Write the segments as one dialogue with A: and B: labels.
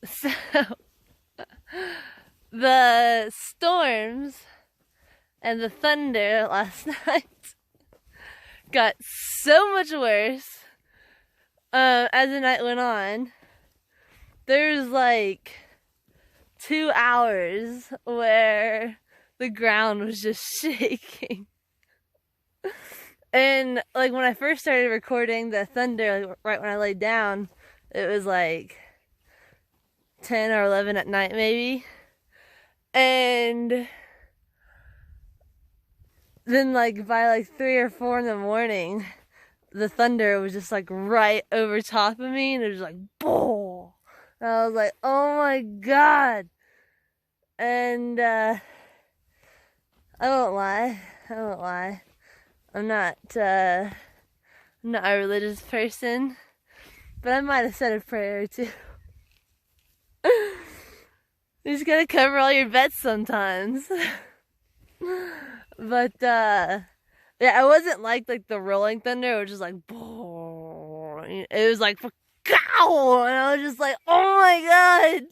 A: So, the storms and the thunder last night got so much worse as the night went on. There's like 2 hours where the ground was just shaking. And like when I first started recording the thunder, like, right when I laid down, it was like 10 or 11 at night maybe. And then like by like 3 or 4 in the morning, the thunder was just like right over top of me, and it was like boom. And I was like, oh my god. And I won't lie. I'm not a religious person, but I might have said a prayer or two. You just gotta cover all your bets sometimes. But yeah, it wasn't like the rolling thunder. It was just like boom. It was like cow, and I was just like, oh my god.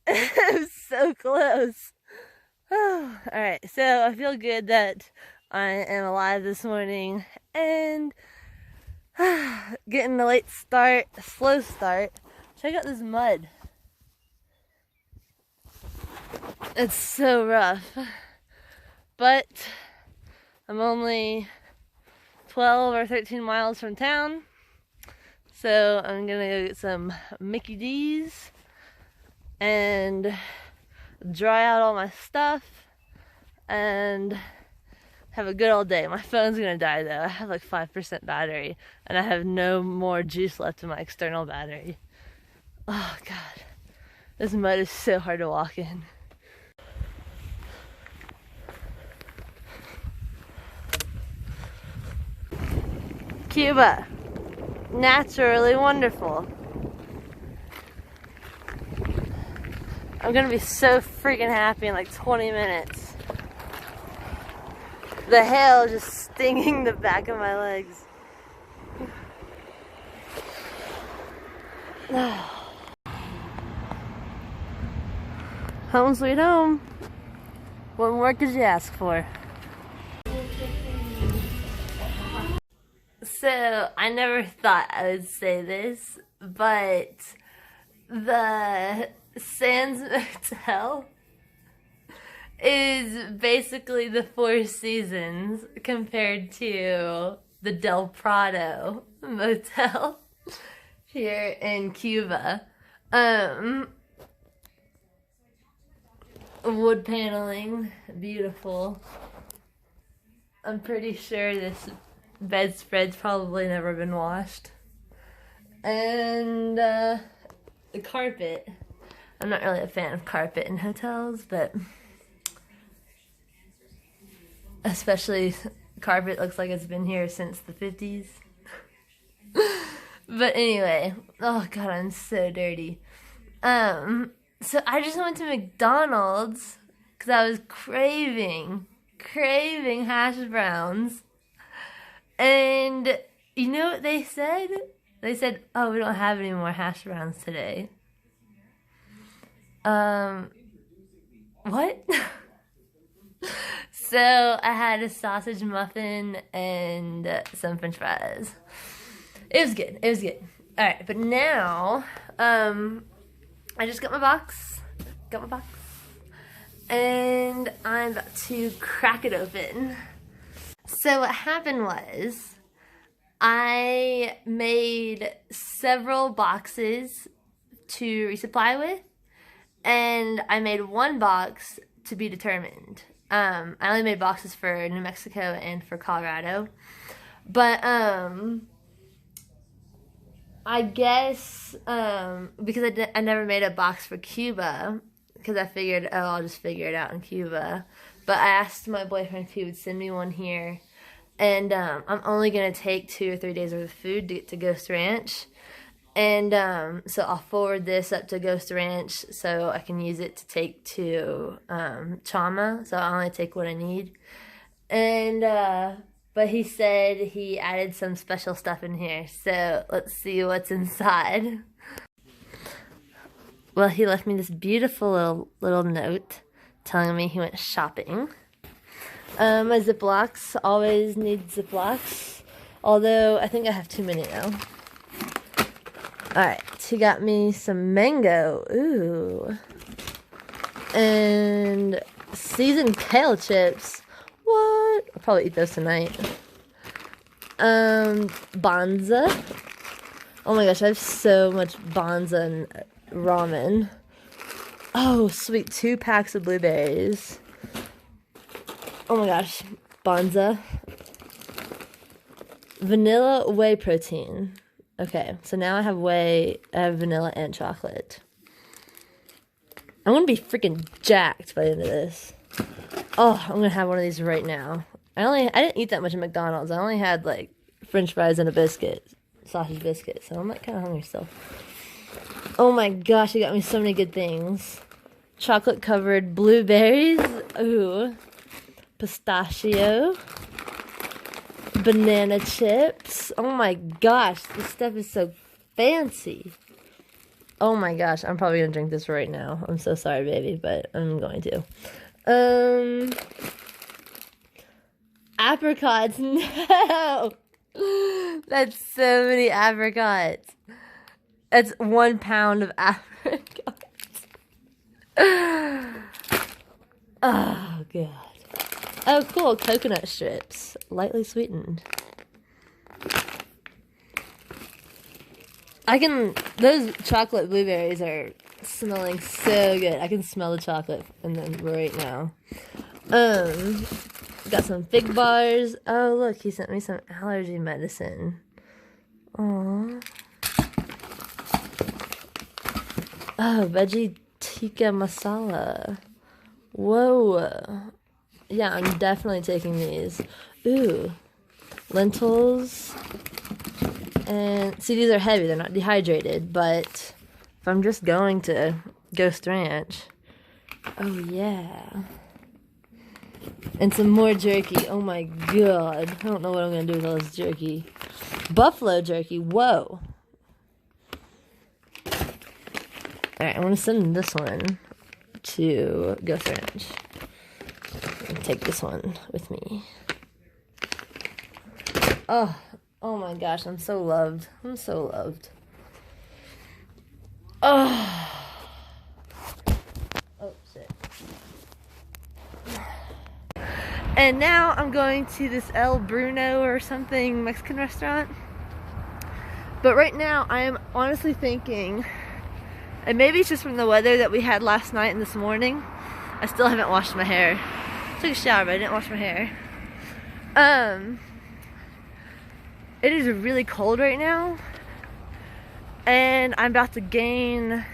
A: It was so close. All right, so I feel good that I am alive this morning and getting a slow start. Check out this mud. It's so rough, but I'm only 12 or 13 miles from town, so I'm gonna go get some Mickey D's and dry out all my stuff and have a good old day. My phone's gonna die though. I have like 5% battery and I have no more juice left in my external battery. Oh god, this mud is so hard to walk in. Cuba, naturally wonderful. I'm gonna be so freaking happy in like 20 minutes. The hail is just stinging the back of my legs. Home sweet home. What more could you ask for? So, I never thought I would say this, but the Sands Motel is basically the Four Seasons compared to the Del Prado motel here in Cuba. Wood paneling, beautiful. I'm pretty sure this bedspread's probably never been washed. And the carpet. I'm not really a fan of carpet in hotels, but especially carpet looks like it's been here since the 50s. But anyway, oh god, I'm so dirty. So I just went to McDonald's because I was craving hash browns. And you know what they said? They said, oh, we don't have any more hash browns today. What? So I had a sausage muffin and some french fries. It was good. Alright, but now, I just got my box. And I'm about to crack it open. So what happened was, I made several boxes to resupply with, and I made one box to be determined. I only made boxes for New Mexico and for Colorado, but I guess because I never made a box for Cuba, because I figured, oh, I'll just figure it out in Cuba. But I asked my boyfriend if he would send me one here. And I'm only going to take 2 or 3 days worth of food to get to Ghost Ranch. And so I'll forward this up to Ghost Ranch so I can use it to take to Chama. So I only take what I need. And but he said he added some special stuff in here. So let's see what's inside. Well, he left me this beautiful little note telling me he went shopping. My Ziplocs, always need Ziplocs. Although, I think I have too many now. Alright, he got me some mango. Ooh. And seasoned kale chips. What? I'll probably eat those tonight. Banza. Oh my gosh, I have so much banza and ramen. Oh, sweet. 2 packs of blueberries. Oh my gosh. Banza. Vanilla whey protein. Okay, so now I have whey, I have vanilla and chocolate. I'm gonna be freaking jacked by the end of this. Oh, I'm gonna have one of these right now. I didn't eat that much at McDonald's. I only had like French fries and a biscuit, sausage biscuit. So I'm like kind of hungry still. Oh my gosh, he got me so many good things. Chocolate covered blueberries. Ooh. Pistachio. Banana chips. Oh my gosh, this stuff is so fancy. Oh my gosh, I'm probably gonna drink this right now. I'm so sorry, baby, but I'm going to. Apricots. No! That's so many apricots. That's 1 pound of apricots. Oh, God. Oh, cool. Coconut strips. Lightly sweetened. Those chocolate blueberries are smelling so good. I can smell the chocolate in them right now. Got some fig bars. Oh, look, he sent me some allergy medicine. Aww. Oh, veggie tikka masala. Whoa. Yeah, I'm definitely taking these. Ooh. Lentils. And, see, these are heavy. They're not dehydrated. But if I'm just going to Ghost Ranch. Oh, yeah. And some more jerky. Oh, my God. I don't know what I'm going to do with all this jerky. Buffalo jerky. Whoa. Alright, I want to send this one to Ghost Ranch. Take this one with me. Oh my gosh, I'm so loved. I'm so loved. Oh shit. And now I'm going to this El Bruno or something Mexican restaurant. But right now I am honestly thinking, and maybe it's just from the weather that we had last night and this morning, I still haven't washed my hair. I took a shower, but I didn't wash my hair. It is really cold right now, and I'm about to gain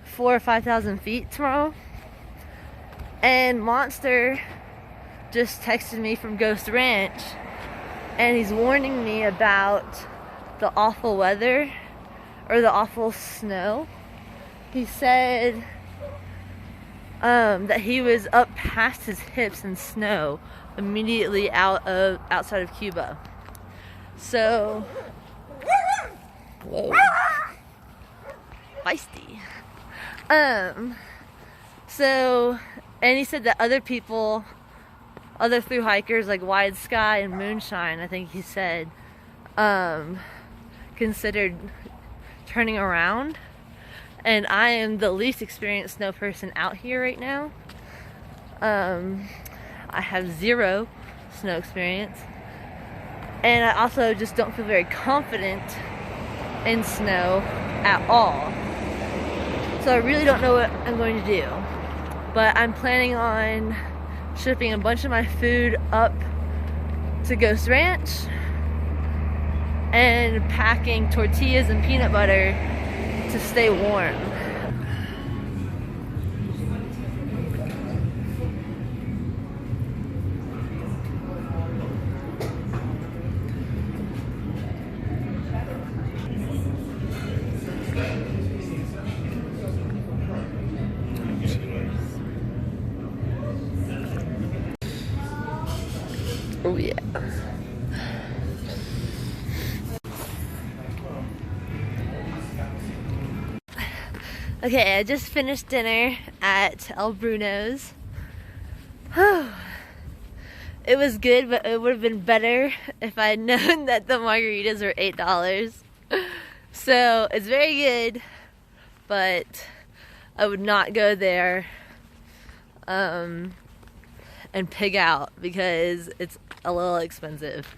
A: 4,000 or 5,000 feet tomorrow. And Monster just texted me from Ghost Ranch, and he's warning me about the awful weather, or the awful snow. He said that he was up past his hips in snow immediately outside of Cuba. So, whoa, feisty. So, and he said that other people, other thru hikers like Wide Sky and Moonshine, I think he said, considered turning around. And I am the least experienced snow person out here right now. I have 0 snow experience. And I also just don't feel very confident in snow at all. So I really don't know what I'm going to do. But I'm planning on shipping a bunch of my food up to Ghost Ranch and packing tortillas and peanut butter to stay warm. Oh yeah. Okay, I just finished dinner at El Bruno's. It was good, but it would have been better if I had known that the margaritas were $8. So it's very good, but I would not go there and pig out because it's a little expensive.